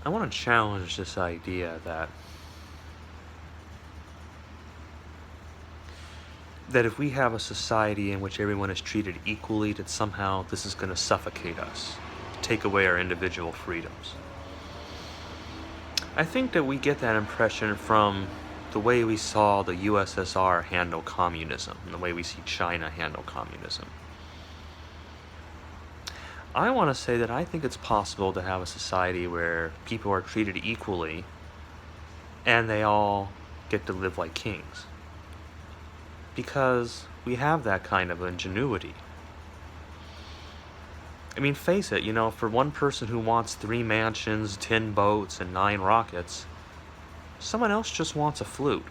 I want to challenge this idea that if we have a society in which everyone is treated equally, that somehow this is going to suffocate us, take away our individual freedoms. I think that we get that impression from the way we saw the USSR handle communism and the way we see China handle communism. I want to say that I think it's possible to have a society where people are treated equally and they all get to live like kings. Because we have that kind of ingenuity. I mean, face it, for one person who wants 3 mansions, 10 boats, and 9 rockets, someone else just wants a flute,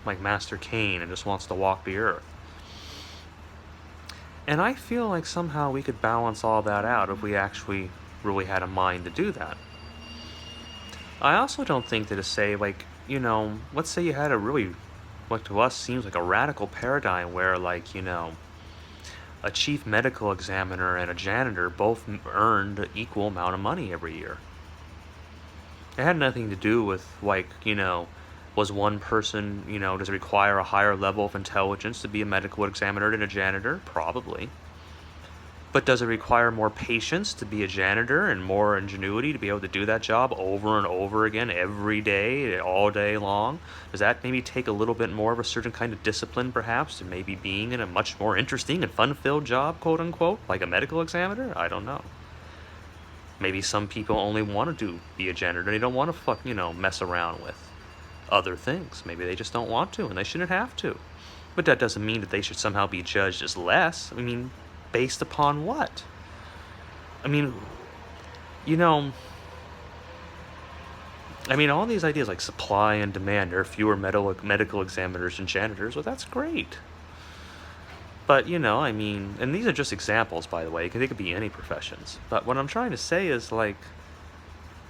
like Master Kane, and just wants to walk the earth. And I feel like somehow we could balance all that out if we actually really had a mind to do that. I also don't think that to say, let's say you had a really, what to us seems like a radical paradigm where, a chief medical examiner and a janitor both earned an equal amount of money every year. It had nothing to do with, was one person, does it require a higher level of intelligence to be a medical examiner than a janitor? Probably. But does it require more patience to be a janitor and more ingenuity to be able to do that job over and over again every day, all day long? Does that maybe take a little bit more of a certain kind of discipline, perhaps, to maybe being in a much more interesting and fun-filled job, quote unquote, like a medical examiner? I don't know. Maybe some people only want to be a janitor. They don't want to mess around with other things. Maybe they just don't want to, and they shouldn't have to. But that doesn't mean that they should somehow be judged as less. I mean, based upon what? I mean, all these ideas like supply and demand, there are fewer medical examiners and janitors. Well, that's great. But, and these are just examples, by the way. They could be any professions. But what I'm trying to say is,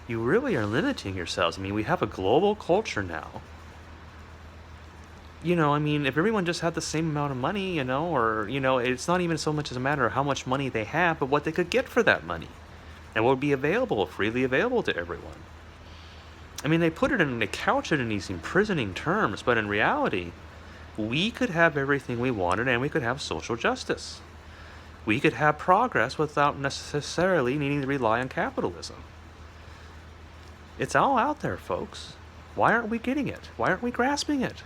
you really are limiting yourselves. I mean, we have a global culture now. If everyone just had the same amount of money, it's not even so much as a matter of how much money they have, but what they could get for that money. And what would be freely available to everyone. I mean, they couch it in these imprisoning terms, but in reality, we could have everything we wanted and we could have social justice. We could have progress without necessarily needing to rely on capitalism. It's all out there, folks. Why aren't we getting it? Why aren't we grasping it?